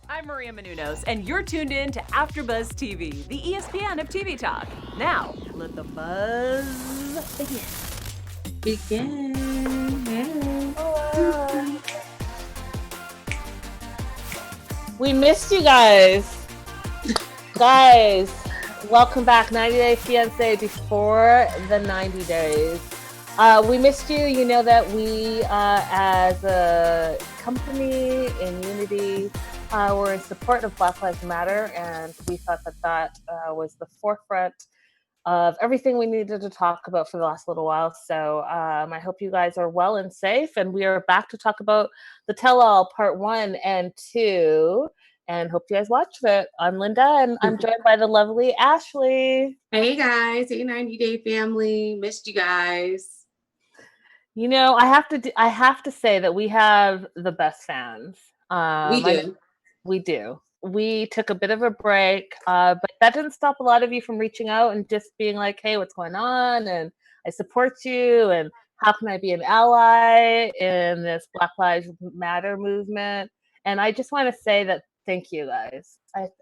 I'm Maria Menounos, and you're tuned in to AfterBuzz TV, the ESPN of TV talk. Now, let the buzz begin. Hello. We missed you guys. Guys, welcome back. 90 Day Fiancé before the 90 days. We missed you. You know that we, as a company in unity, we're in support of Black Lives Matter, and we thought that was the forefront of everything we needed to talk about for the last little while. So I hope you guys are well and safe, and we are back to talk about the Tell-All Part 1 and 2, and hope you guys watched it. I'm Linda, and I'm joined by the lovely Ashley. Hey guys, hey 90 Day family, missed you guys. You know, I have to say that we have the best fans. We do. We took a bit of a break, but that didn't stop a lot of you from reaching out and just being like, hey, what's going on? And I support you. And how can I be an ally in this Black Lives Matter movement? And I just want to say that thank you, guys.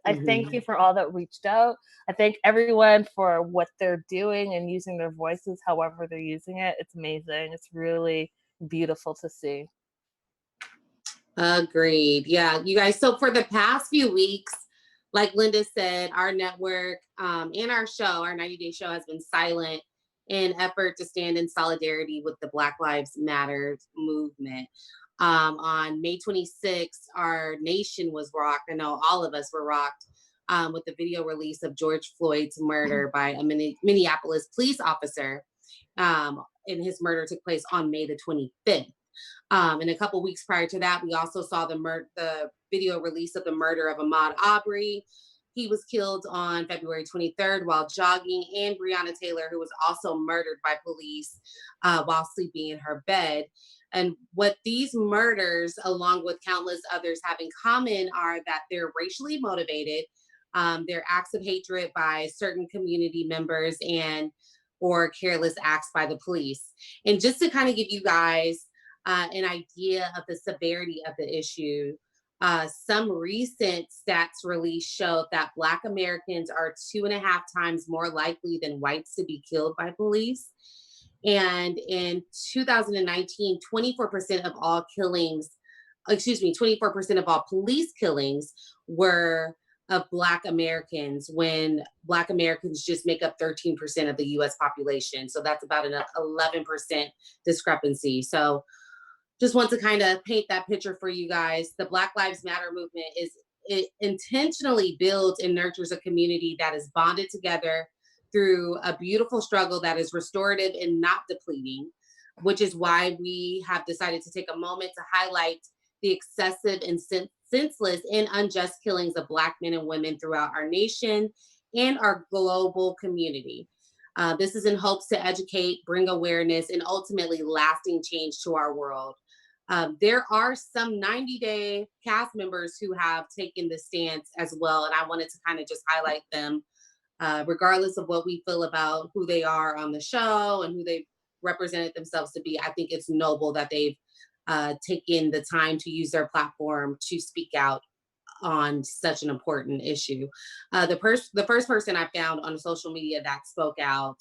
I thank you for all that reached out. I thank everyone for what they're doing and using their voices however they're using it. It's amazing. It's really beautiful to see. Agreed. Yeah, you guys. So for the past few weeks, like Linda said, our network and our show, our 90 Day show, has been silent in effort to stand in solidarity with the Black Lives Matter movement. On May 26th, our nation was rocked. I know all of us were rocked with the video release of George Floyd's murder by a Minneapolis police officer. And his murder took place on May the 25th. And a couple weeks prior to that, we also saw the video release of the murder of Ahmaud Arbery. He was killed on February 23rd while jogging, and Breonna Taylor, who was also murdered by police while sleeping in her bed. And what these murders, along with countless others, have in common are that they're racially motivated. They're acts of hatred by certain community members or careless acts by the police. And just to kind of give you guys an idea of the severity of the issue, some recent stats released show that Black Americans are 2.5 times more likely than whites to be killed by police. And in 2019, 24% of all killings, 24% of all police killings were of Black Americans, when Black Americans just make up 13% of the US population. So that's about an 11% discrepancy. So just want to kind of paint that picture for you guys. The Black Lives Matter movement it intentionally builds and nurtures a community that is bonded together through a beautiful struggle that is restorative and not depleting, which is why we have decided to take a moment to highlight the excessive and senseless and unjust killings of Black men and women throughout our nation and our global community. This is in hopes to educate, bring awareness, and ultimately lasting change to our world. There are some 90 Day cast members who have taken this stance as well, and I wanted to kind of just highlight them, regardless of what we feel about who they are on the show and who they've represented themselves to be. I think it's noble that they've taken the time to use their platform to speak out on such an important issue. The first person I found on social media that spoke out,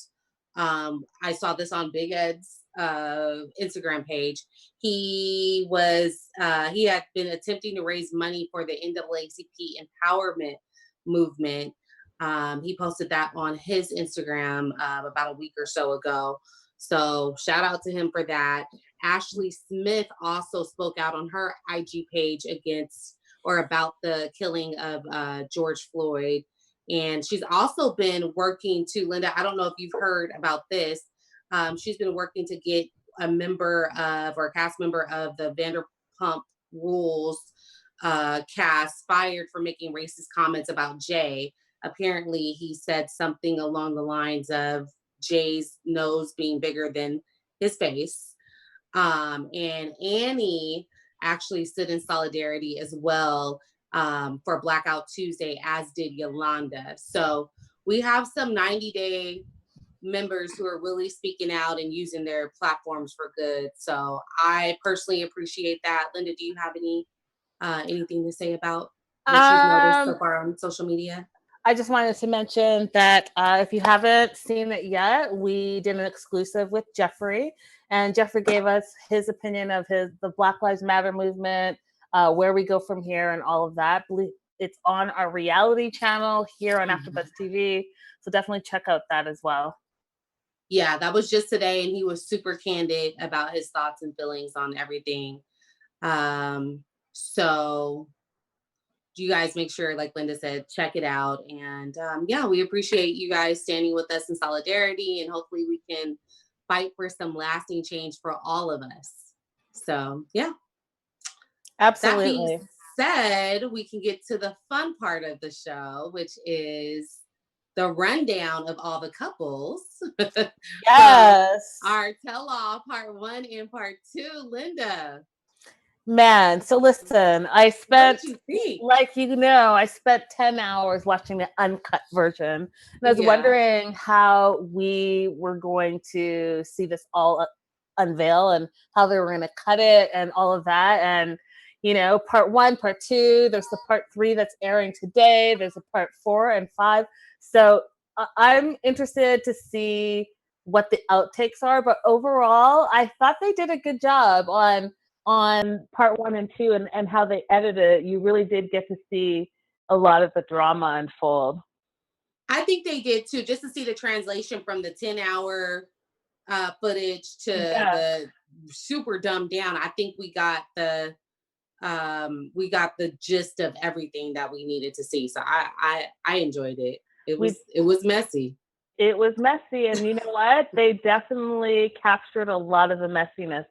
I saw this on Big Ed's Instagram page. He had been attempting to raise money for the NAACP empowerment movement. He posted that on his Instagram about a week or so ago. So shout out to him for that. Ashley Smith also spoke out on her IG page about the killing of George Floyd. And she's also been working to, Linda, I don't know if you've heard about this. She's been working to get a cast member of the Vanderpump Rules cast fired for making racist comments about Jay. Apparently, he said something along the lines of Jay's nose being bigger than his face. And Annie actually stood in solidarity as well for Blackout Tuesday, as did Yolanda. So we have some 90 Day members who are really speaking out and using their platforms for good. So I personally appreciate that. Linda, do you have anything to say about what you've noticed Um, so far on social media? I just wanted to mention that if you haven't seen it yet, we did an exclusive with Jeffrey, and Jeffrey gave us his opinion of the Black Lives Matter movement, where we go from here, and all of that. It's on our reality channel here on AfterBuzz TV, so definitely check out that as well. Yeah, that was just today, and he was super candid about his thoughts and feelings on everything. So you guys make sure, like Linda said, check it out. And yeah, we appreciate you guys standing with us in solidarity, and hopefully we can fight for some lasting change for all of us. So yeah, that being Absolutely. said, we can get to the fun part of the show, which is the rundown of all the couples from Yes. our tell-all part 1 and part 2. Linda, Man, so listen, I what spent, did you think? like, I spent 10 hours watching the uncut version. And I was Yeah. wondering how we were going to see this all unveil and how they were going to cut it and all of that. And, part 1, part 2, there's the part 3 that's airing today. There's a part 4 and 5. So I'm interested to see what the outtakes are. But overall, I thought they did a good job on part 1 and 2 and how they edited it. You really did get to see a lot of the drama unfold. I think they did too, just to see the translation from the 10-hour footage to the super dumbed down. I think we got the gist of everything that we needed to see. So I enjoyed it. It was messy. It was messy, and you know what? They definitely captured a lot of the messiness.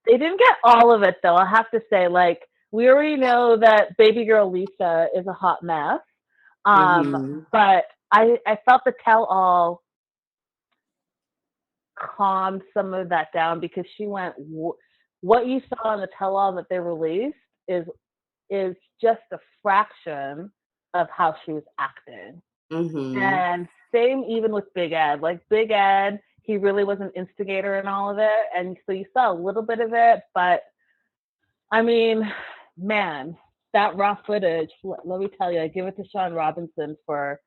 They didn't get all of it, though. I have to say, like, we already know that baby girl Lisa is a hot mess. But I felt the tell-all calmed some of that down, because she went, what you saw in the tell-all that they released is just a fraction of how she was acting. And same even with Big Ed. Like, Big Ed, he really was an instigator in all of it. And so you saw a little bit of it, but I mean, man, that raw footage, let me tell you, I give it to Sean Robinson for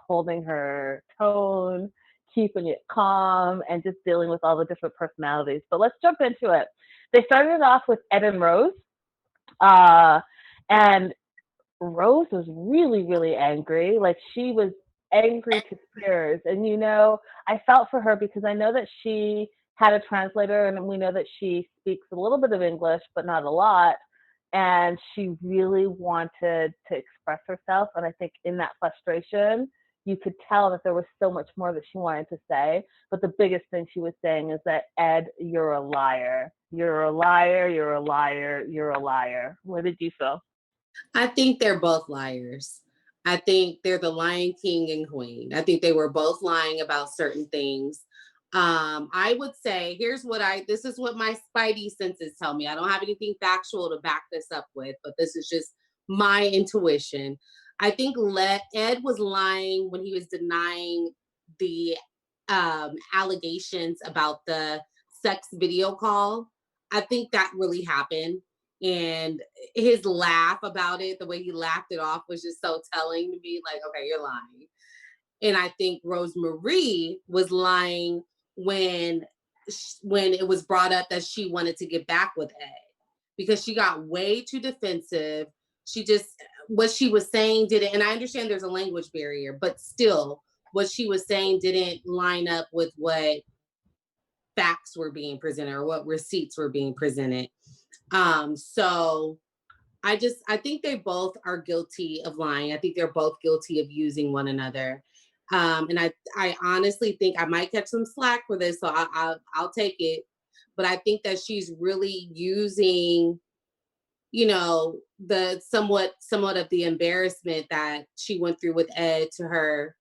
holding her tone, keeping it calm, and just dealing with all the different personalities. But let's jump into it. They started off with Ed and Rose. And Rose was really, really angry. Like, she was angry to tears. And, I felt for her, because I know that she had a translator, and we know that she speaks a little bit of English, but not a lot. And she really wanted to express herself. And I think in that frustration, you could tell that there was so much more that she wanted to say. But the biggest thing she was saying is that, Ed, you're a liar. You're a liar. You're a liar. You're a liar. What did you feel? I think they're both liars. I think they're the lying king and queen. I think they were both lying about certain things. I would say, this is what my spidey senses tell me. I don't have anything factual to back this up with, but this is just my intuition. I think Ed was lying when he was denying the allegations about the sex video call. I think that really happened. And his laugh about it, the way he laughed it off, was just so telling to me, like, okay, you're lying. And I think Rosemarie was lying when it was brought up that she wanted to get back with Ed, because she got way too defensive. What she was saying didn't, and I understand there's a language barrier, but still, what she was saying didn't line up with what facts were being presented or what receipts were being presented. So I think they both are guilty of lying. I think they're both guilty of using one another. And I honestly think I might catch some slack for this, so I'll take it. But I think that she's really using, the somewhat of the embarrassment that she went through with Ed to her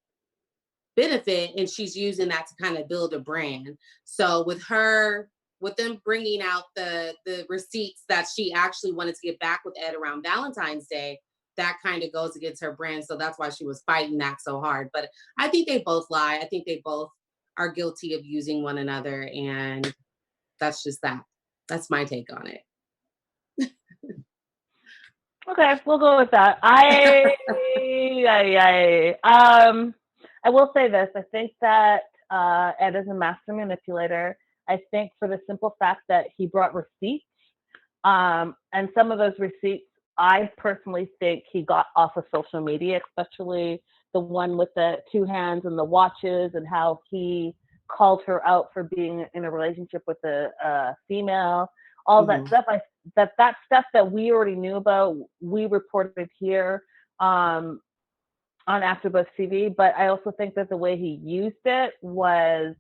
benefit, and she's using that to kind of build a brand. So with them bringing out the receipts that she actually wanted to get back with Ed around Valentine's Day, that kind of goes against her brand. So that's why she was fighting that so hard. But I think they both lie. I think they both are guilty of using one another, and that's just that. That's my take on it. Okay, we'll go with that. I will say this. I think that Ed is a master manipulator. I think for the simple fact that he brought receipts, and some of those receipts, I personally think he got off of social media, especially the one with the two hands and the watches, and how he called her out for being in a relationship with a female. All that stuff. That stuff that we already knew about, we reported here on AfterBuzz TV. But I also think that the way he used it was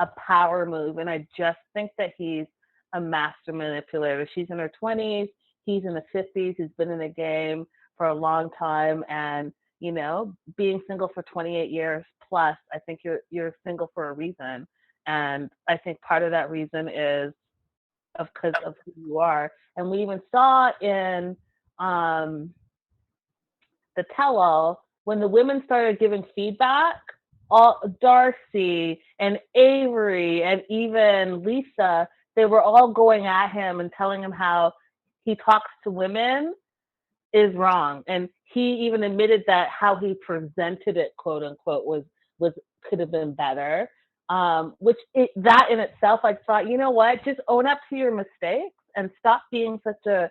a power move, and I just think that he's a master manipulator. She's in her 20s, he's in the 50s, he's been in the game for a long time, and you know, being single for 28 years plus, I think you're single for a reason, and I think part of that reason is because of who you are. And we even saw in the tell-all when the women started giving feedback, all Darcy and Avery and even Lisa, they were all going at him and telling him how he talks to women is wrong. And he even admitted that how he presented it, quote unquote, was could have been better. That in itself, I thought, you know what, just own up to your mistakes and stop being such a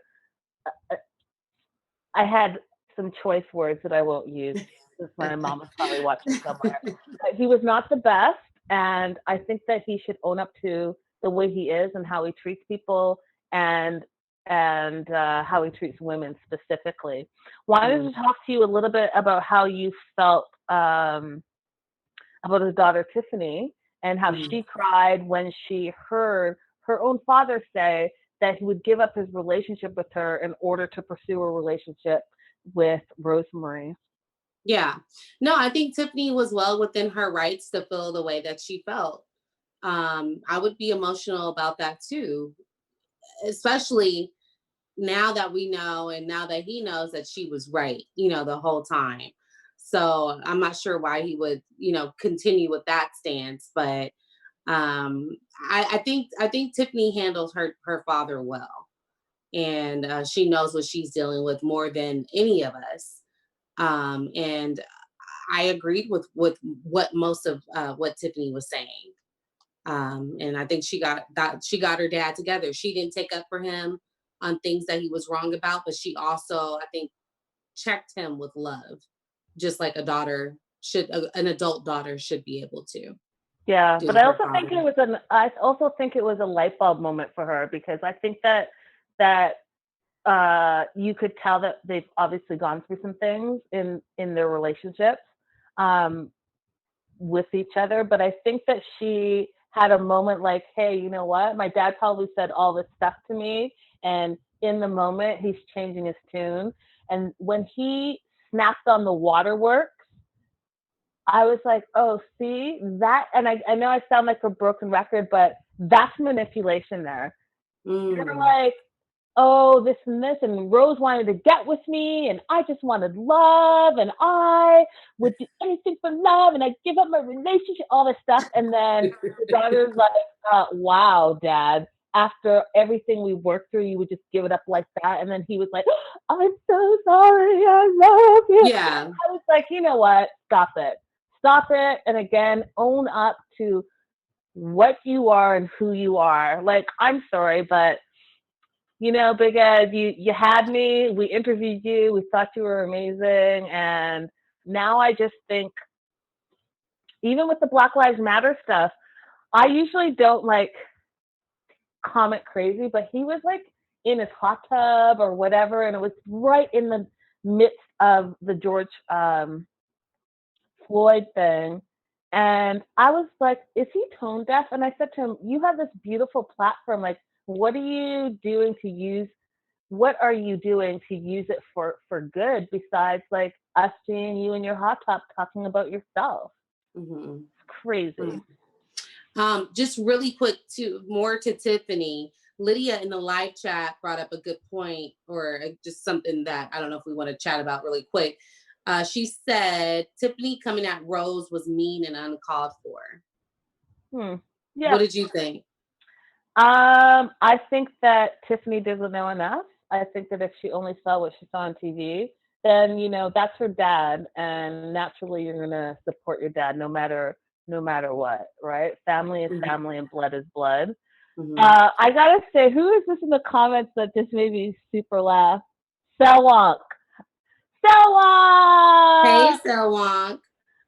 I had some choice words that I won't use since my mom is probably watching somewhere. But he was not the best, and I think that he should own up to the way he is and how he treats people and how he treats women specifically. Wanted to talk to you a little bit about how you felt about his daughter Tiffany and how she cried when she heard her own father say that he would give up his relationship with her in order to pursue a relationship with Rosemarie. Yeah. No, I think Tiffany was well within her rights to feel the way that she felt. I would be emotional about that too, especially now that we know and now that he knows that she was right, the whole time. So I'm not sure why he would, continue with that stance, but I think Tiffany handles her father well, and she knows what she's dealing with more than any of us. And I agreed with what most of what Tiffany was saying. And I think she got her dad together. She didn't take up for him on things that he was wrong about, but she also, I think, checked him with love, just like an adult daughter should be able to Yeah, do but with her father. I also think it was a light bulb moment for her because I think that you could tell that they've obviously gone through some things in their relationships um, with each other. But I think that she had a moment like, hey, you know what? My dad probably said all this stuff to me, and in the moment, he's changing his tune. And when he snapped on the waterworks, I was like, oh, see that, and I know I sound like a broken record, but that's manipulation there. You're Mm. like, oh, this and this, and Rose wanted to get with me, and I just wanted love, and I would do anything for love, and I'd give up my relationship, all this stuff. And then the daughter's like, wow, Dad, after everything we worked through, you would just give it up like that. And then he was like, I'm so sorry, I love you. Yeah. I was like, you know what? Stop it. Stop it. And again, own up to what you are and who you are. Like, I'm sorry, but you know, Big Ed, you had me. We interviewed you. We thought you were amazing, and now I just think, even with the Black Lives Matter stuff, I usually don't like comment crazy, but he was like in his hot tub or whatever, and it was right in the midst of the George Floyd thing. And I was like, is he tone deaf? And I said to him, you have this beautiful platform. Like, what are you doing to use what are you doing to use it for good besides like us seeing you in your hot tub talking about yourself? Mm-hmm. It's crazy. Just really quick to Tiffany. Lydia in the live chat brought up a good point, or just something that I don't know if we want to chat about really quick. She said Tiffany coming at Rose was mean and uncalled for. Yeah. What did you think? I think that Tiffany doesn't know enough. I think that if she only saw what she saw on TV, then that's her dad, and naturally you're gonna support your dad no matter what, right? Family is family, and blood is blood. I gotta say, who is this in the comments that just made me super laugh? Selwonk. Hey, Selwonk! Selwonk.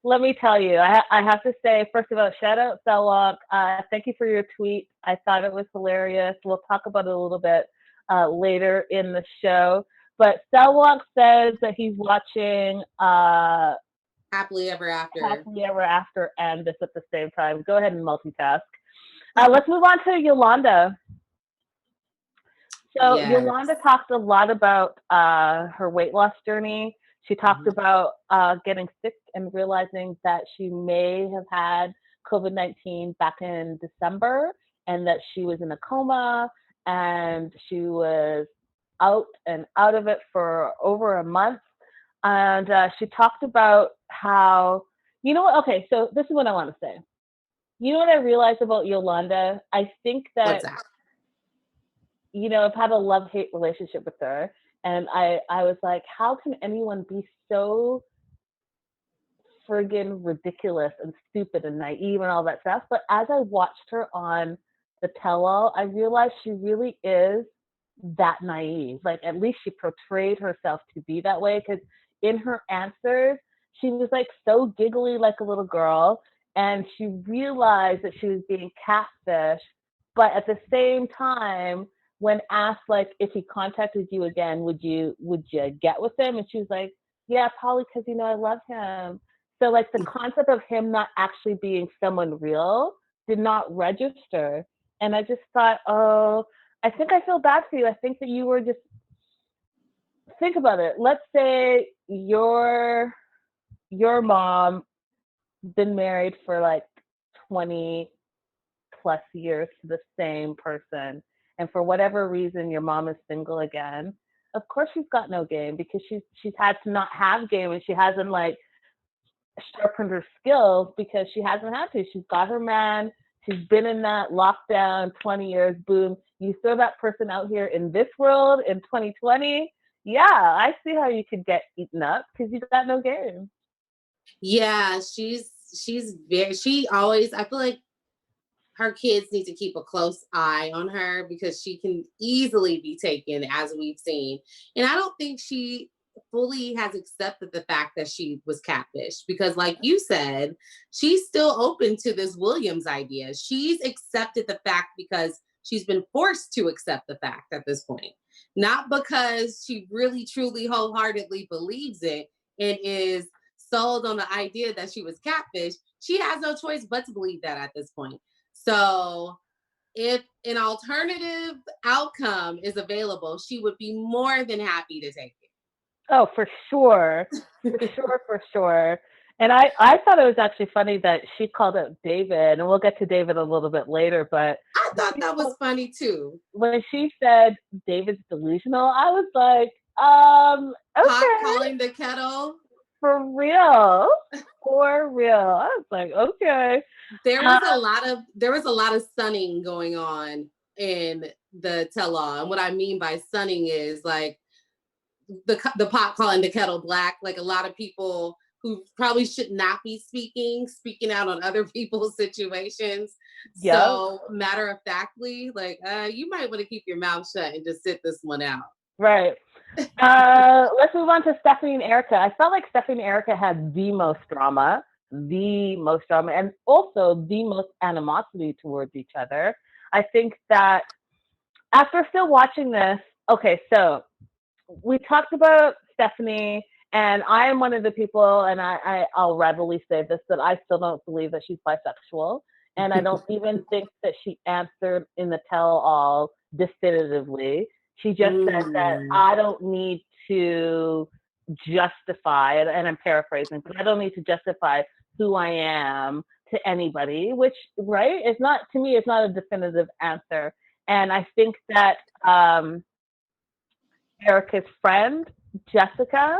Let me tell you, I have to say, first of all, shout out Selwonk. Thank you for your tweet. I thought it was hilarious. We'll talk about it a little bit later in the show. But Selwonk says that he's watching Happily Ever After. Happily Ever After and this at the same time. Go ahead and multitask. Let's move on to Yolanda. So Yes. Yolanda talked a lot about her weight loss journey. She talked about getting sick and realizing that she may have had COVID-19 back in December, and that she was in a coma, and she was out of it for over a month. And she talked about how, okay, so this is what I want to say. You know what I realized about Yolanda? I think that, What's that? I've had a love-hate relationship with her. And I was like, how can anyone be so friggin' ridiculous and stupid and naive and all that stuff? But as I watched her on the tell-all, I realized she really is that naive. Like, at least she portrayed herself to be that way, because in her answers, she was like so giggly like a little girl, and she realized that she was being catfished. But at the same time, when asked like if he contacted you again, would you get with him? And she was like, yeah, probably, because I love him. So like the concept of him not actually being someone real did not register. And I just thought, oh, I think I feel bad for you. I think that you were just, think about it. Let's say your mom been married for like 20 plus years to the same person, and for whatever reason your mom is single again. Of course she's got no game, because she's had to not have game, and she hasn't like sharpened her skills because she hasn't had to. She's got her man. She's been in that lockdown 20 years. Boom. You throw that person out here in this world in 2020. Yeah, I see how you could get eaten up because you got no game. Yeah, she's very, she always, I feel like her kids need to keep a close eye on her, because she can easily be taken, as we've seen. And I don't think she fully has accepted the fact that she was catfished, because like you said, she's still open to this Williams idea. She's accepted the fact because she's been forced to accept the fact at this point, not because she really truly wholeheartedly believes it and is sold on the idea that she was catfished. She has no choice but to believe that at this point. So if an alternative outcome is available, she would be more than happy to take it. Oh, for sure. For sure. And I thought it was actually funny that she called out David, and we'll get to David a little bit later, but I thought that was funny too. When she said David's delusional, I was like, okay. Pot calling the kettle. For real. For real. I was like, okay. There was a lot of sunning going on in the tell-all. And what I mean by sunning is like the pot calling the kettle black. Like a lot of people who probably should not be speaking out on other people's situations. Yep. So matter of factly, like you might want to keep your mouth shut and just sit this one out. Right. Let's move on to Stephanie and Erika. I felt like Stephanie and Erika had the most drama, and also the most animosity towards each other. I think that after still watching this, okay, so we talked about Stephanie, and I am one of the people, and I'll readily say this, that I still don't believe that she's bisexual, and I don't even think that she answered in the tell-all definitively. She just said that I don't need to justify, and I'm paraphrasing, but I don't need to justify who I am to anybody, which, right, it's not, to me, it's not a definitive answer. And I think that Erika's friend, Jessica,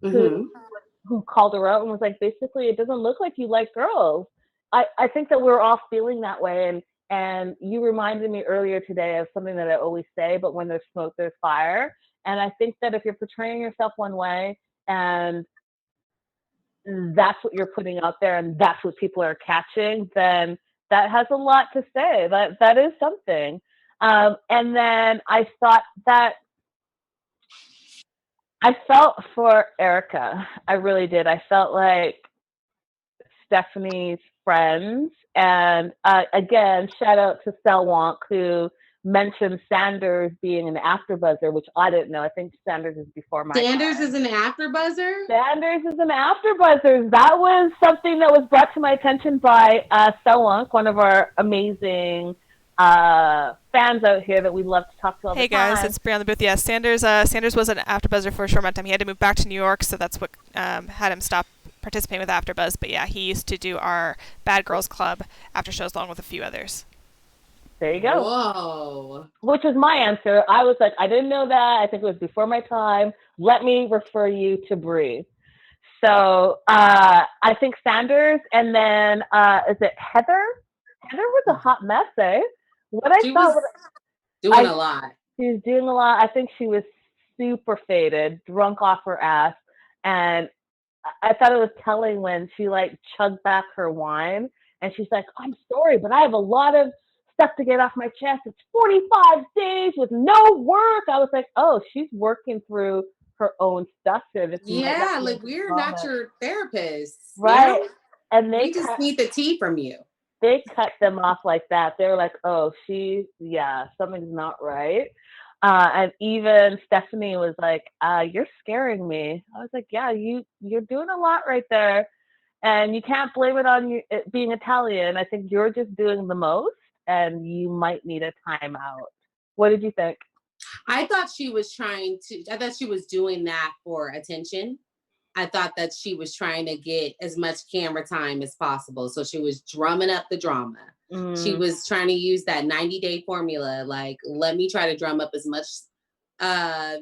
who called her out and was like, basically, it doesn't look like you like girls. I think that we're all feeling that way. And you reminded me earlier today of something that I always say, but when there's smoke, there's fire. And I think that if you're portraying yourself one way and that's what you're putting out there and that's what people are catching, then that has a lot to say. That is something. And then I thought that I felt for Erika. I really did. I felt like Stephanie's friends. And again, shout out to Selwonk, who mentioned Sanders being an afterbuzzer, which I didn't know. I think Sanders is before my Sanders time. is an afterbuzzer? Sanders is an afterbuzzer. That was something that was brought to my attention by Selwonk, one of our amazing fans out here that we love to talk to all the time. Hey guys, it's Bri on the booth. Yeah, Sanders was an AfterBuzzer for a short amount of time. He had to move back to New York, so that's what had him stop participating with AfterBuzz. But yeah, he used to do our Bad Girls Club after shows along with a few others. There you go. Whoa. Which is my answer. I was like, I didn't know that. I think it was before my time. Let me refer you to Bri. So I think Sanders, and then is it Heather? Heather was a hot mess, eh? What I She thought was doing a lot. She was doing a lot. I think she was super faded, drunk off her ass, and I thought it was telling when she like chugged back her wine, and she's like, "I'm sorry, but I have a lot of stuff to get off my chest. It's 45 days with no work." I was like, "Oh, she's working through her own stuff here." Yeah, like we're not your therapists, right? You know? And we just need the tea from you. They cut them off like that. They're like, "Oh, something's not right." And even Stephanie was like, "You're scaring me." I was like, "Yeah, you're doing a lot right there, and you can't blame it on you it being Italian. I think you're just doing the most, and you might need a timeout." What did you think? I thought she was doing that for attention. I thought that she was trying to get as much camera time as possible. So she was drumming up the drama. She was trying to use that 90-day formula. Like, let me try to drum up as much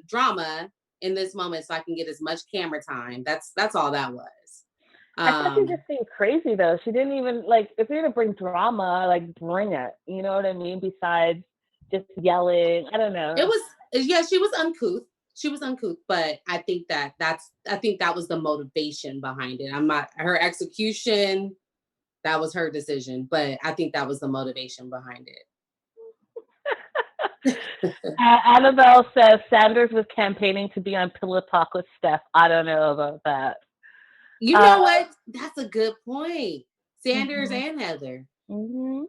drama in this moment so I can get as much camera time. That's all that was. I thought she was just being crazy though. She didn't even like, if you're gonna bring drama, like bring it. You know what I mean? Besides just yelling. I don't know. She was uncouth. She was uncouth, but I think that was the motivation behind it. Her execution, that was her decision, but I think that was the motivation behind it. Annabelle says Sanders was campaigning to be on Pillow Talk with Steph. I don't know about that. You know what? That's a good point. Sanders and Heather. Mm-hmm.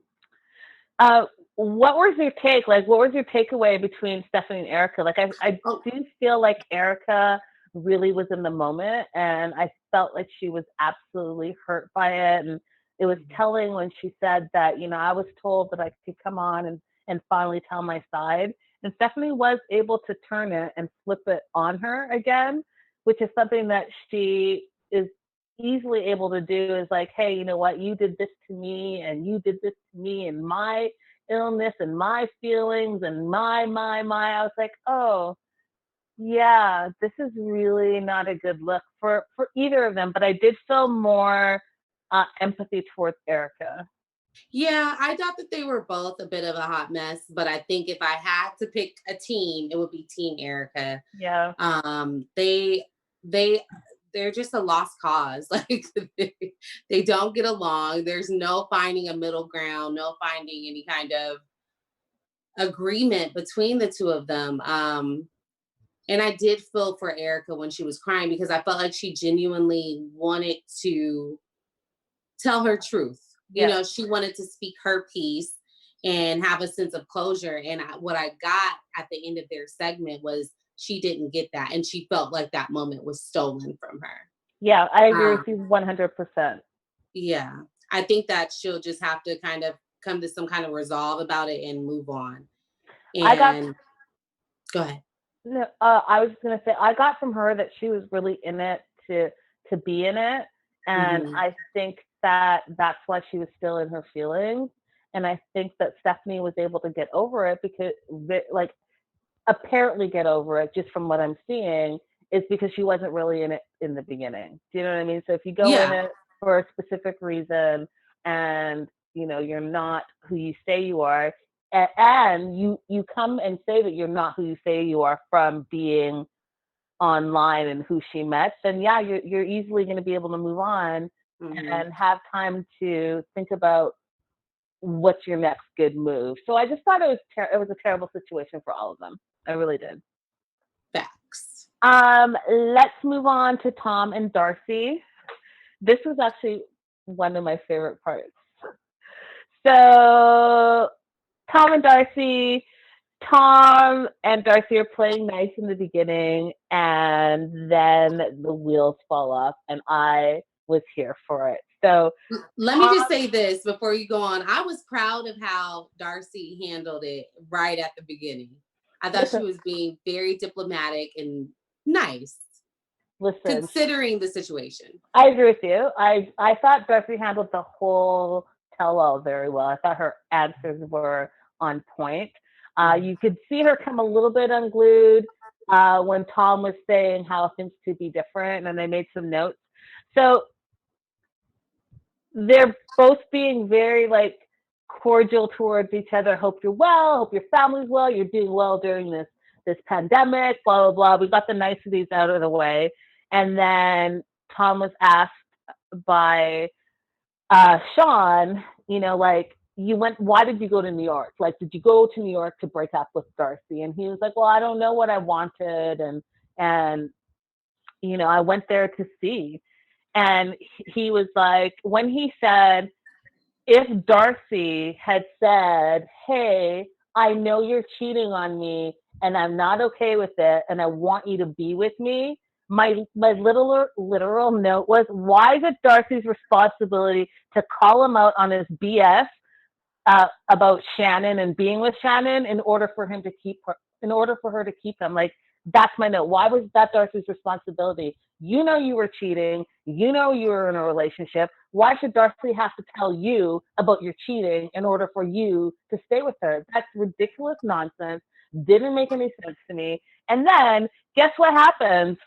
What was your take? Like, what was your takeaway between Stephanie and Erika? Like, I do feel like Erika really was in the moment, and I felt like she was absolutely hurt by it. And it was telling when she said that, I was told that I could come on and finally tell my side. And Stephanie was able to turn it and flip it on her again, which is something that she is easily able to do, is like, hey, you know what? You did this to me, and you did this to me, and my illness and my feelings and my. I was like, oh, yeah, this is really not a good look for either of them. But I did feel more empathy towards Erika. Yeah, I thought that they were both a bit of a hot mess, but I think if I had to pick a team, it would be Team Erika. Yeah. They're just a lost cause. Like they don't get along. There's no finding a middle ground, no finding any kind of agreement between the two of them. And I did feel for Erika when she was crying, because I felt like she genuinely wanted to tell her truth. Yeah. She wanted to speak her piece and have a sense of closure. And what I got at the end of their segment was she didn't get that. And she felt like that moment was stolen from her. Yeah, I agree with you 100%. Yeah. I think that she'll just have to kind of come to some kind of resolve about it and move on. And go ahead. No, I was just going to say, I got from her that she was really in it to be in it. And I think that that's why she was still in her feelings. And I think that Stephanie was able to get over it because, like, apparently get over it, just from what I'm seeing, is because she wasn't really in it in the beginning. Do you know what I mean? So if you go in it for a specific reason and you're not who you say you are. And you come and say that you're not who you say you are from being online and who she met, then yeah, you're easily going to be able to move on and have time to think about what's your next good move. So I just thought it was a terrible situation for all of them. I really did. Facts. Let's move on to Tom and Darcy. This was actually one of my favorite parts. So Tom and Darcy are playing nice in the beginning, and then the wheels fall off, and I was here for it. So let me just say this before you go on. I was proud of how Darcy handled it right at the beginning. I thought she was being very diplomatic and nice. Considering the situation. I agree with you. I thought Darcy handled the whole tell-all very well. I thought her answers were on point. You could see her come a little bit unglued when Tom was saying how things could be different, and they made some notes. So they're both being very cordial towards each other. Hope you're well. Hope your family's well. You're doing well during this pandemic. Blah blah blah. We got the niceties out of the way, and then Tom was asked by Sean, why did you go to New York? Did you go to New York to break up with Darcy? And he was like, well, I don't know what I wanted, and I went there to see. And he was like, when he said, if Darcy had said, hey, I know you're cheating on me and I'm not okay with it and I want you to be with me, my literal note was, why is it Darcy's responsibility to call him out on his BS about Shannon and being with Shannon in order for her to keep him? That's my note. Why was that Darcy's responsibility? You know you were cheating. You know you were in a relationship. Why should Darcy have to tell you about your cheating in order for you to stay with her? That's ridiculous nonsense. Didn't make any sense to me. And then guess what happens?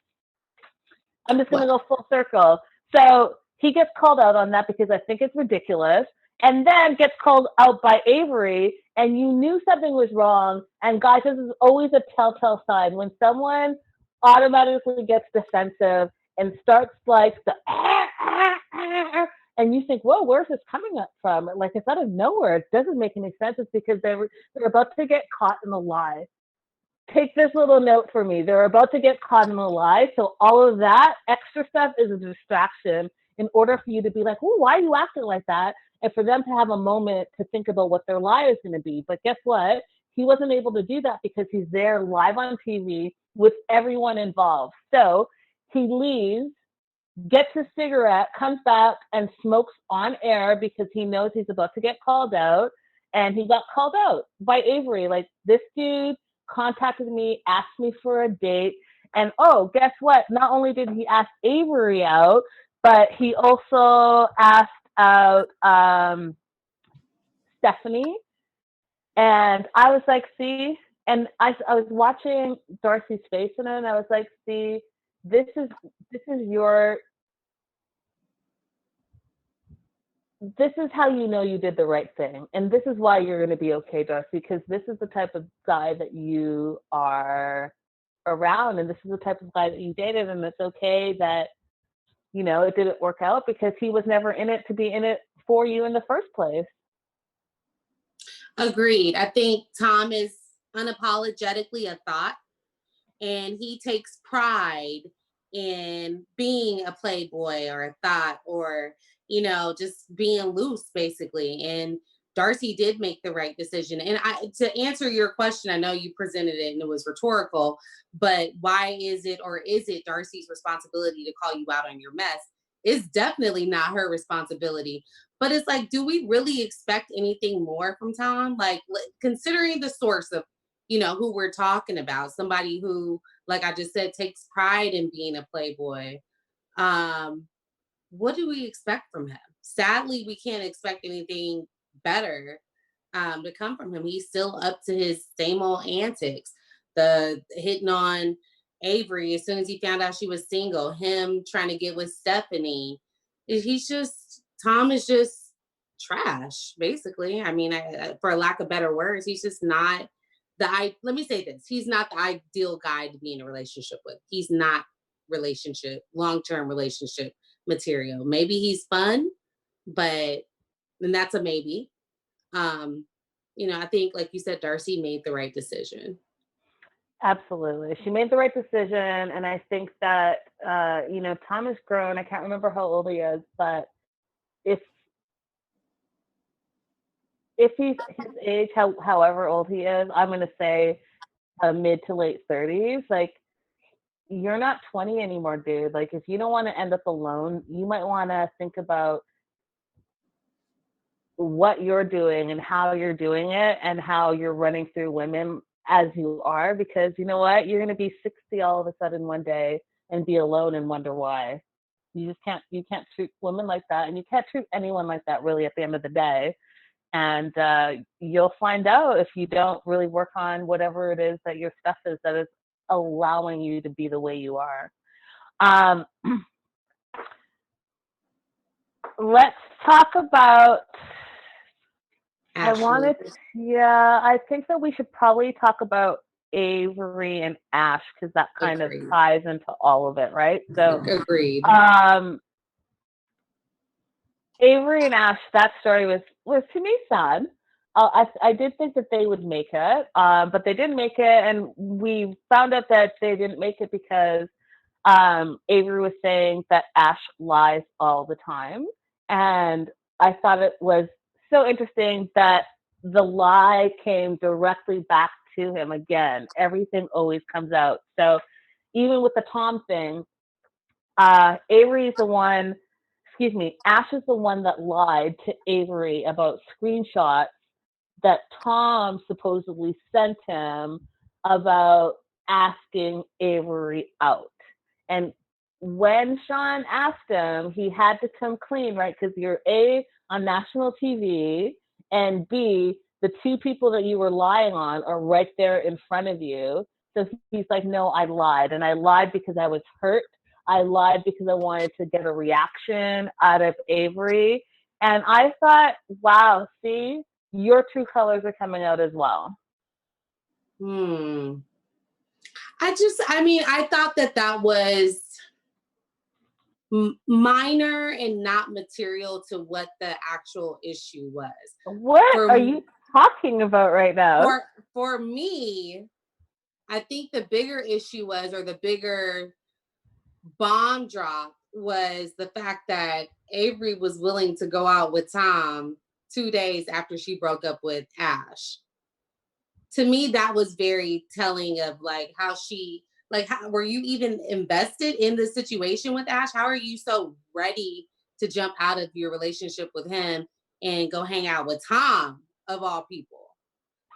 I'm just going to go full circle. So he gets called out on that because I think it's ridiculous, and then gets called out by Avery, and you knew something was wrong. And guys, this is always a telltale sign when someone automatically gets defensive and starts and you think, whoa, where's this coming up from? It's out of nowhere. It doesn't make any sense. It's because they're about to get caught in a lie. Take this little note for me. They're about to get caught in a lie. So all of that extra stuff is a distraction in order for you to be like, oh, why are you acting like that? And for them to have a moment to think about what their lie is going to be. But guess what? He wasn't able to do that because he's there live on TV with everyone involved. So he leaves, gets his cigarette, comes back and smokes on air because he knows he's about to get called out. And he got called out by Avery. This dude contacted me, asked me for a date, and guess what? Not only did he ask Avery out, but he also asked out Stephanie. And I was like, see, and I was watching Darcy's face in it, and I was like, see, this is how you know you did the right thing. And this is why you're going to be okay, Darcy, because this is the type of guy that you are around, and this is the type of guy that you dated, and it's okay that, it didn't work out because he was never in it to be in it for you in the first place. Agreed. I think Tom is unapologetically a thought, and he takes pride in being a playboy or a thought, or just being loose basically. And Darcy did make the right decision. And to answer your question, I know you presented it and it was rhetorical, but why is it Darcy's responsibility to call you out on your mess? It's definitely not her responsibility. But it's do we really expect anything more from Tom? Considering the source of, who we're talking about, somebody who, like I just said, takes pride in being a playboy. What do we expect from him? Sadly, we can't expect anything better to come from him. He's still up to his same old antics. The hitting on Avery as soon as he found out she was single, him trying to get with Stephanie. Tom is just trash, basically. I mean, for lack of better words, he's just not let me say this. He's not the ideal guy to be in a relationship with. He's not long-term relationship material. Maybe he's fun, but then that's a maybe. I think, like you said, Darcy made the right decision. Absolutely. She made the right decision. And I think that, Tom has grown. I can't remember how old he is, but if he's his age, however old he is, I'm going to say mid to late 30s, like, you're not 20 anymore, dude. Like, if you don't want to end up alone, you might want to think about what you're doing and how you're doing it and how you're running through women as you are, because you know what? You're going to be 60 all of a sudden one day and be alone and wonder why. You can't treat women like that, and you can't treat anyone like that really at the end of the day. And you'll find out if you don't really work on whatever it is that your stuff is that is allowing you to be the way you are. Let's talk about Ashley. I think that we should probably talk about Avery and Ash, because that kind of ties into all of it, right? So, agreed. Avery and Ash, that story was to me sad. I did think that they would make it, but they didn't make it, and we found out that they didn't make it because Avery was saying that Ash lies all the time, and I thought it was so interesting that the lie came directly back to him again. Everything always comes out. So even with the Tom thing, Ash is the one that lied to Avery about screenshots that Tom supposedly sent him about asking Avery out. And when Sean asked him, he had to come clean, right? Because you're A, on national TV, and B, the two people that you were lying on are right there in front of you. So he's like, no, I lied. And I lied because I was hurt. I lied because I wanted to get a reaction out of Avery. And I thought, wow, see, your true colors are coming out as well. I thought that was minor and not material to what the actual issue was. What are you talking about right now? For me, I think the bigger issue was, or the bigger bomb drop was, the fact that Avery was willing to go out with Tom 2 days after she broke up with Ash. To me, that was very telling of how were you even invested in the situation with Ash? How are you so ready to jump out of your relationship with him and go hang out with Tom, of all people?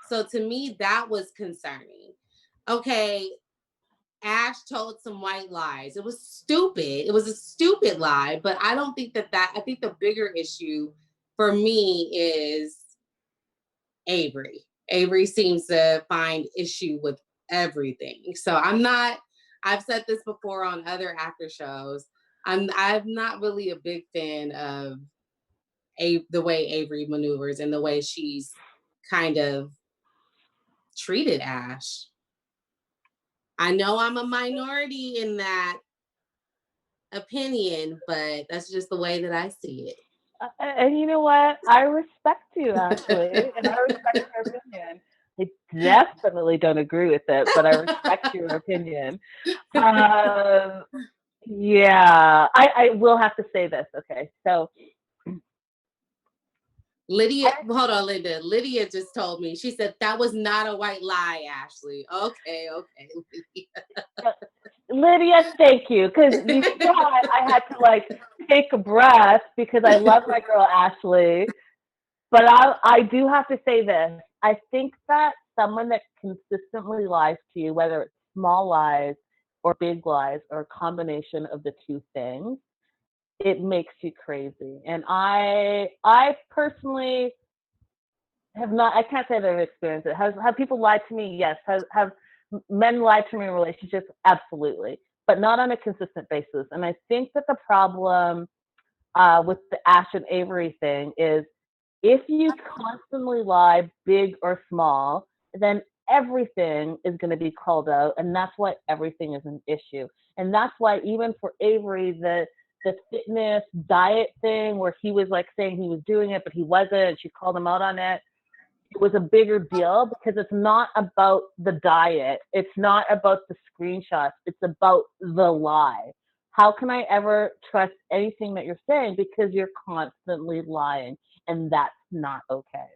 So to me, that was concerning. Okay, Ash told some white lies. It was stupid. It was a stupid lie, but I don't think I think the bigger issue for me is Avery. Avery seems to find issue with everything. So I've said this before on other after shows. I'm not really a big fan of the way Avery maneuvers and the way she's kind of treated Ash. I know I'm a minority in that opinion, but that's just the way that I see it. And you know what? I respect you, actually, and I respect your opinion. I definitely don't agree with it, but I respect your opinion. Yeah, I will have to say this. Okay, so Lydia, hold on, Linda. Lydia just told me. She said that was not a white lie, Ashley. Okay, Lydia, thank you, because you saw I had to take a breath because I love my girl Ashley. But I do have to say this. I think that someone that consistently lies to you, whether it's small lies or big lies or a combination of the two things, it makes you crazy. And I personally have not, I can't say that I've experienced it. Have people lied to me? Yes. Have men lied to me in relationships? Absolutely. But not on a consistent basis. And I think that the problem with the Ash and Avery thing is If you constantly lie, big or small, then everything is going to be called out, and that's why everything is an issue. And that's why even for Avery, the fitness diet thing where he was like saying he was doing it, but he wasn't. She called him out on it. It was a bigger deal because it's not about the diet. It's not about the screenshots. It's about the lie. How can I ever trust anything that you're saying because you're constantly lying? And that's not okay.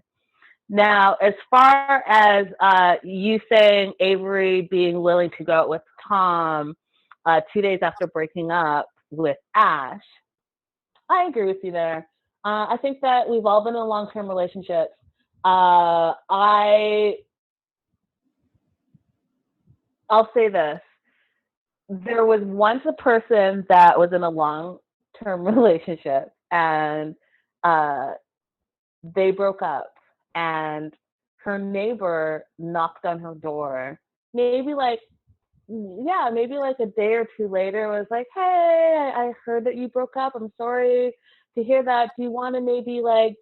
Now, as far as you saying Avery being willing to go out with Tom 2 days after breaking up with Ash, I agree with you there. I think that we've all been in long-term relationships. I'll say this. There was once a person that was in a long-term relationship and uh, they broke up, and her neighbor knocked on her door maybe like maybe like a day or two later, was like, hey, I heard that you broke up. I'm sorry to hear that. Do you want to maybe like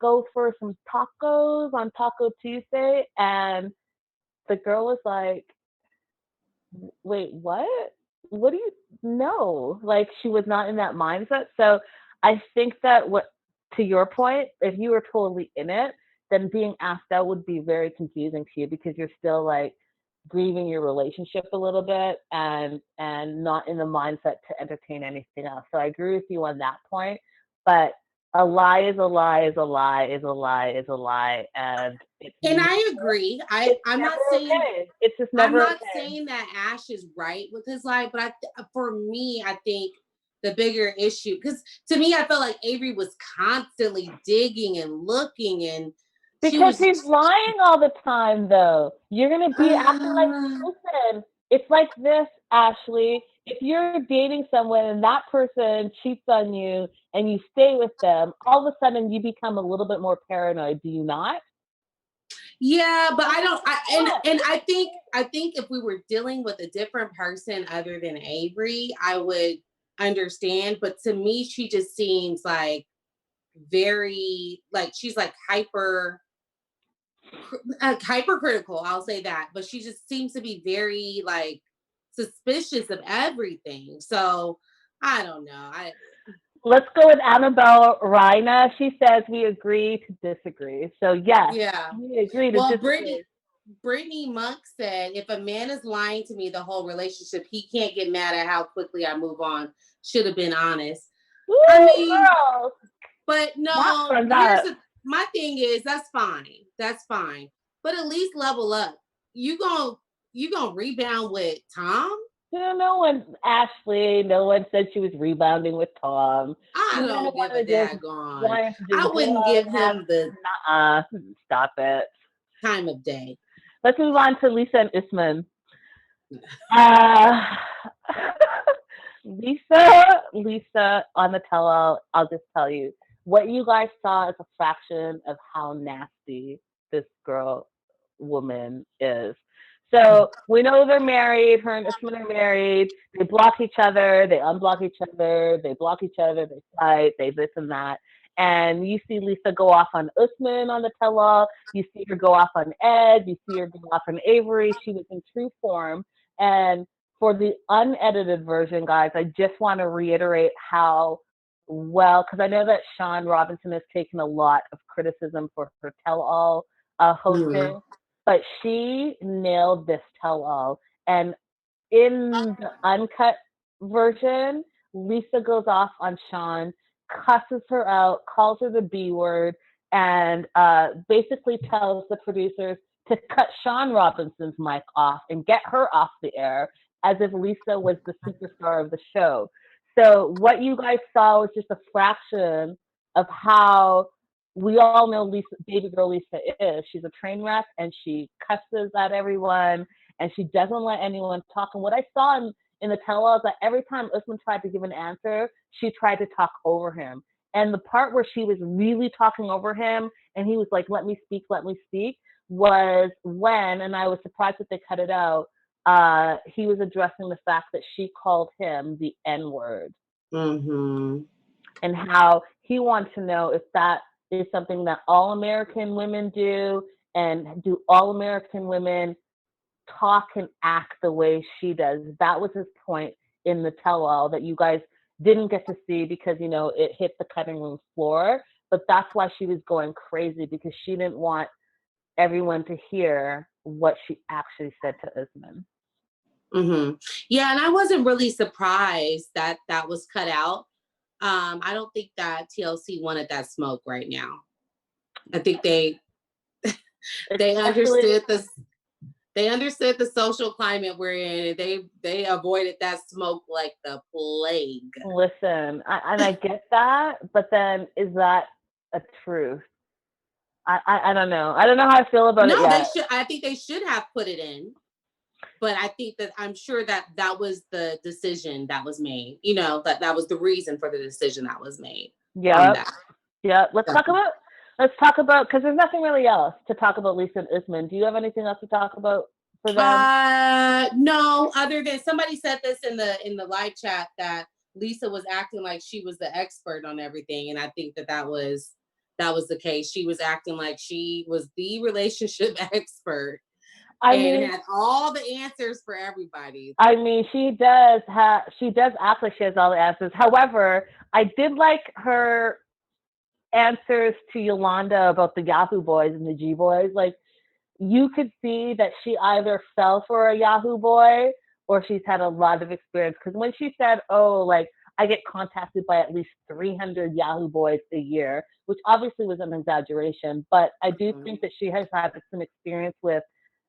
go for some tacos on Taco Tuesday? And the girl was like, wait, what? What do you know? Like, she was not in that mindset. So I think that what, to your point, if you were totally in it, then being asked out would be very confusing to you because you're still like grieving your relationship a little bit and not in the mindset to entertain anything else. So I agree with you on that point. But a lie is a lie is a lie is a lie is a lie, and And I agree. I'm not saying okay. It's just I'm never not okay. saying that Ash is right with his lie, but for me, I think the bigger issue, because to me, I felt like Avery was constantly digging and looking, and Because he's lying all the time, though. You're gonna be acting like, listen, it's like this, Ashley. If you're dating someone and that person cheats on you and you stay with them, all of a sudden you become a little bit more paranoid, do you not? Yeah, but I don't. And I think if we were dealing with a different person other than Avery, I would understand. But to me, she just seems like very like she's like hypercritical. I'll say that, but she just seems to be very like suspicious of everything. So I don't know. Let's go with Annabelle Reina. She says we agree to disagree. So yes, Yeah. we agree to Well, disagree. Brittany Monk said, if a man is lying to me the whole relationship, he can't get mad at how quickly I move on. Should have been honest. Woo, I mean, girl. but Not no, from that. my thing is that's fine. That's fine. But at least level up. You gonna rebound with Tom? You know, no one, Ashley, no one said she was rebounding with Tom. I She don't give a wanted to just daggone. wanted to I just go wouldn't out give and have, him the stop it. time of day. Let's move on to Lisa and Isman. Uh, Lisa on the tell-all, I'll just tell you, what you guys saw is a fraction of how nasty this woman is. So we know they're married, her and Isman are married, they block each other, they unblock each other, they block each other, they fight, they this and that. And you see Lisa go off on Usman on the tell-all, you see her go off on Ed, you see her go off on Avery. She was in true form. And for the unedited version, guys, I just want to reiterate how well, because I know that Sean Robinson has taken a lot of criticism for her tell-all hosting, but she nailed this tell-all. And in the uncut version, Lisa goes off on Sean, cusses her out, calls her the B word, and basically tells the producers to cut Sean Robinson's mic off and get her off the air as if Lisa was the superstar of the show. So what you guys saw was just a fraction of how we all know Lisa, baby girl Lisa is. She's a train wreck and she cusses at everyone and she doesn't let anyone talk. And what I saw in the tell-all is that every time Usman tried to give an answer, she tried to talk over him. And the part where she was really talking over him and he was like, let me speak, was when, and I was surprised that they cut it out, he was addressing the fact that she called him the N-word. And how he wanted to know if that is something that all American women do, and do all American women talk and act the way she does. That was his point in the tell-all that you guys didn't get to see because, you know, it hit the cutting room floor. But that's why she was going crazy, because she didn't want everyone to hear what she actually said to Usman. Yeah, and I wasn't really surprised that that was cut out. I don't think that TLC wanted that smoke right now. I think they understood this. They understood the social climate we're in, and they avoided that smoke like the plague. Listen, I get that, but then is that a truth? I don't know. I don't know how I feel about it yet. No, they should. I think they should have put it in, but I think that I'm sure that that was the decision that was made. You know, that was the reason for the decision that was made. Yeah. Let's talk about because there's nothing really else to talk about Lisa and Usman. Do you have anything else to talk about for them? No, other than somebody said this in the live chat that Lisa was acting like she was the expert on everything, and I think that was the case. She was acting like she was the relationship expert. I mean, had all the answers for everybody. I mean, she does act like she has all the answers. However, I did like her answers to Yolanda about the Yahoo boys and the G boys. Like, you could see that she either fell for a Yahoo boy or she's had a lot of experience. Because when she said, oh, like, I get contacted by at least 300 Yahoo boys a year, which obviously was an exaggeration, but I do think that she has had some experience with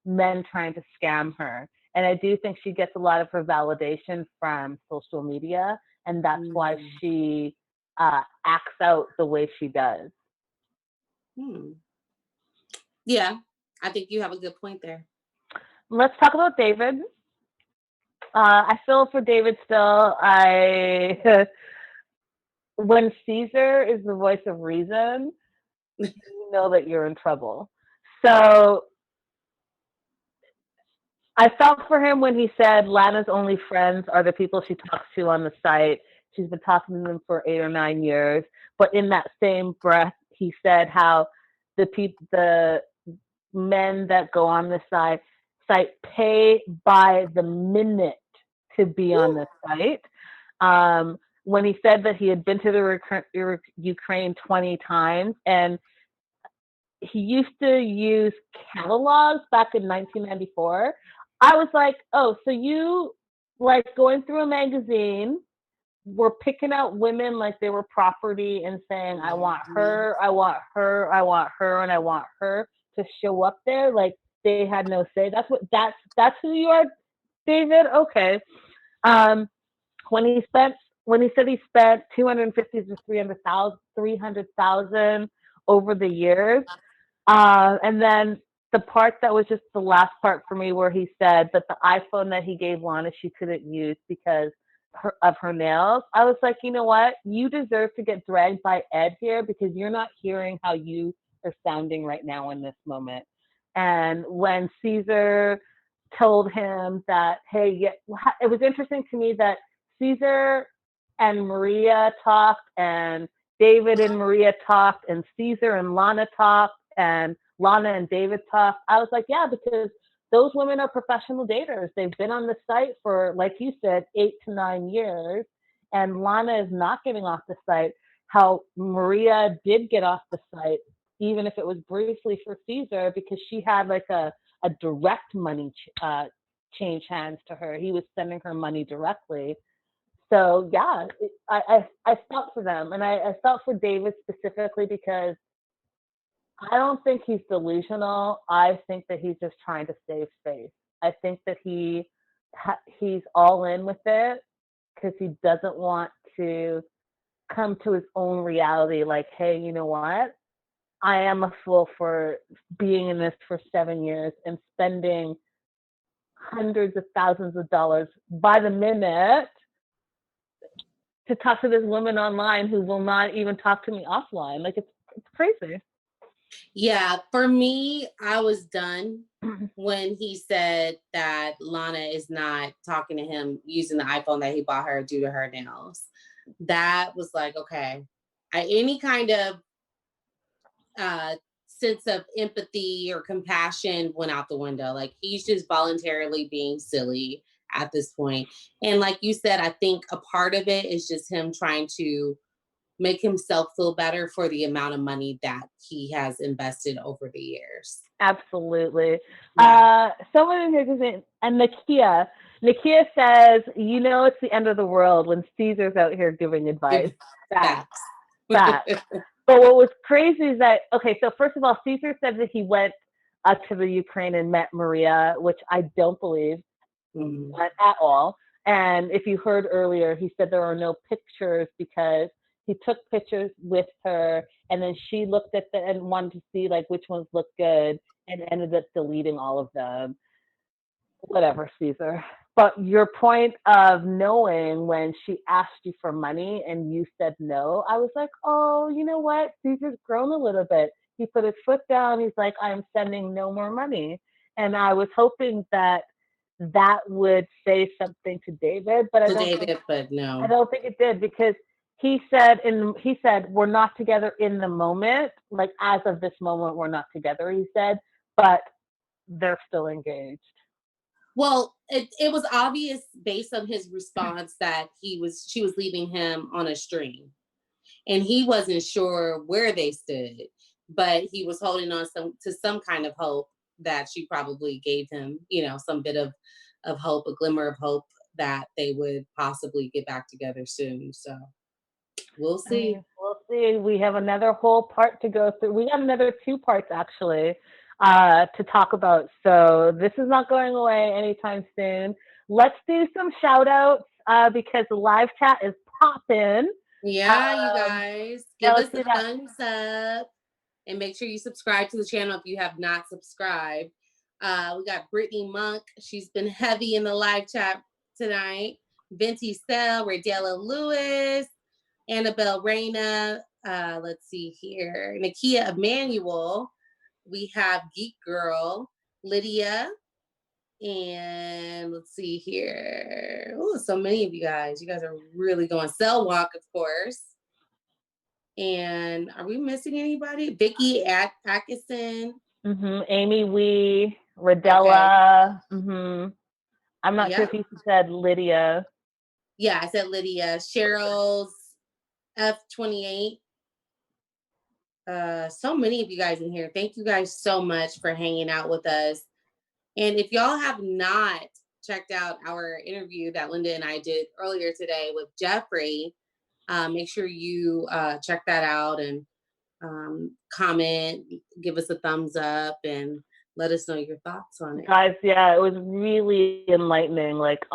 men trying to scam her. And I do think she gets a lot of her validation from social media, and that's why she acts out the way she does. Yeah, I think you have a good point there. Let's talk about David. I feel for David still. When Caesar is the voice of reason, you know that you're in trouble. So I felt for him when he said Lana's only friends are the people she talks to on the site. She's been talking to them for 8 or 9 years. But in that same breath, he said how the men that go on the site pay by the minute to be on the site. When he said that he had been to the Ukraine 20 times, and he used to use catalogs back in 1994. I was like, oh, so you, like, going through a magazine, were picking out women like they were property and saying, I want her, I want her, I want her, and I want her to show up there. Like, they had no say. That's who you are, David? Okay. When he said he spent 250 to 300,000 over the years, and then the part that was just the last part for me, where he said that the iPhone that he gave Lana she couldn't use because of her nails. I was like, you know what? You deserve to get dragged by Ed here, because you're not hearing how you are sounding right now in this moment. And when Caesar told him that, hey, yeah, it was interesting to me that Caesar and Maria talked, and David and Maria talked, and Caesar and Lana talked, and Lana and David talked. I was like, yeah, because those women are professional daters. They've been on the site for, like you said, 8 to 9 years, and Lana is not getting off the site. How Maria did get off the site, even if it was briefly for Caesar, because she had like a direct money change hands to her. He was sending her money directly. So yeah, I felt for them, and I felt for David specifically because I don't think he's delusional. I think that he's just trying to save face. I think that he's all in with it because he doesn't want to come to his own reality. Like, hey, you know what? I am a fool for being in this for 7 years and spending hundreds of thousands of dollars by the minute to talk to this woman online who will not even talk to me offline. Like, it's crazy. Yeah, for me, I was done when he said that Lana is not talking to him using the iPhone that he bought her due to her nails. That was like, okay, any kind of sense of empathy or compassion went out the window. Like, he's just voluntarily being silly at this point. And like you said, I think a part of it is just him trying to make himself feel better for the amount of money that he has invested over the years. Absolutely. Yeah. Someone in here, and Nakia says, you know, it's the end of the world when Caesar's out here giving advice. Facts. Facts. But what was crazy is that, okay, so first of all, Caesar said that he went to the Ukraine and met Maria, which I don't believe at all. And if you heard earlier, he said there are no pictures because he took pictures with her and then she looked at them and wanted to see like which ones looked good and ended up deleting all of them. Whatever, Caesar. But your point of knowing when she asked you for money and you said no, I was like, oh, you know what? Caesar's grown a little bit. He put his foot down. He's like, I'm sending no more money. And I was hoping that that would say something to David, but I don't think it did, because he said we're not together in the moment, like as of this moment we're not together, he said, but they're still engaged. Well, it was obvious based on his response that she was leaving him on a string, and he wasn't sure where they stood, but he was holding on to some kind of hope that she probably gave him, you know, some bit of hope, a glimmer of hope that they would possibly get back together soon. So we'll see. We'll see. We have another whole part to go through. We got another 2 parts actually to talk about. So this is not going away anytime soon. Let's do some shout outs because the live chat is popping. Yeah, you guys, give us a thumbs up and make sure you subscribe to the channel if you have not subscribed. We got Brittany Monk. She's been heavy in the live chat tonight. Venti Stell, Radella Lewis, Annabelle Reyna. Let's see here. Nakia Emmanuel. We have Geek Girl, Lydia. And let's see here. Oh, so many of you guys. You guys are really going. Cell Walk, of course. And are we missing anybody? Vicky Atkinson. Amy Wee, Radella. Okay. I'm not sure if you said Lydia. Yeah, I said Lydia. Cheryl's F28. So many of you guys in here. Thank you guys so much for hanging out with us. And if y'all have not checked out our interview that Linda and I did earlier today with Jeffrey, make sure you check that out and comment, give us a thumbs up, and let us know your thoughts on it. Guys, yeah, it was really enlightening. Like,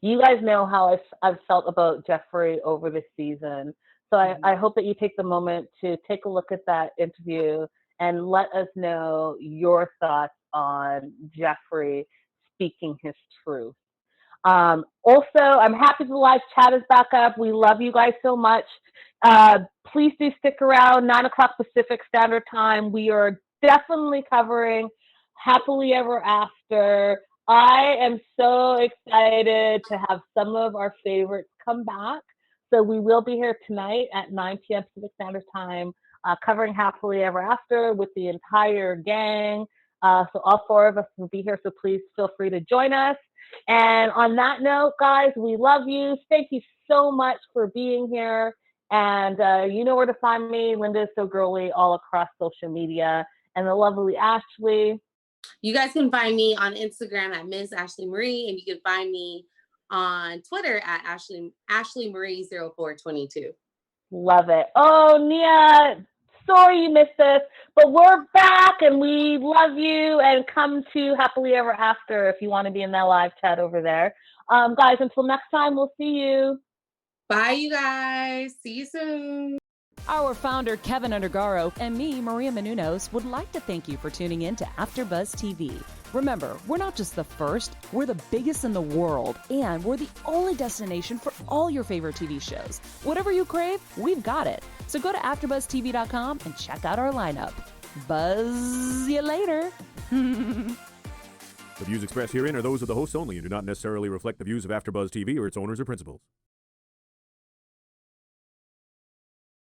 you guys know how I've felt about Jeffrey over this season. So I hope that you take the moment to take a look at that interview and let us know your thoughts on Jeffrey speaking his truth. Also, I'm happy the live chat is back up. We love you guys so much. Please do stick around, 9 o'clock Pacific Standard Time. We are definitely covering Happily Ever After. I am so excited to have some of our favorites come back. So we will be here tonight at 9 p.m. Pacific Standard Time, covering Happily Ever After with the entire gang. So all 4 of us will be here, so please feel free to join us. And on that note, guys, we love you. Thank you so much for being here. And you know where to find me. Linda is so girly all across social media. And the lovely Ashley. You guys can find me on Instagram at Ms. Ashley Marie, and you can find me on Twitter at Ashley Marie 0422. Love it. Oh, Nia, sorry you missed us, but we're back and we love you. And come to Happily Ever After if you want to be in that live chat over there. Guys, until next time, we'll see you. Bye, you guys. See you soon. Our founder, Keven Undergaro, and me, Maria Menounos, would like to thank you for tuning in to AfterBuzz TV. Remember, we're not just the first, we're the biggest in the world, and we're the only destination for all your favorite TV shows. Whatever you crave, we've got it. So go to AfterBuzzTV.com and check out our lineup. Buzz you later. The views expressed herein are those of the hosts only and do not necessarily reflect the views of AfterBuzz TV or its owners or principals.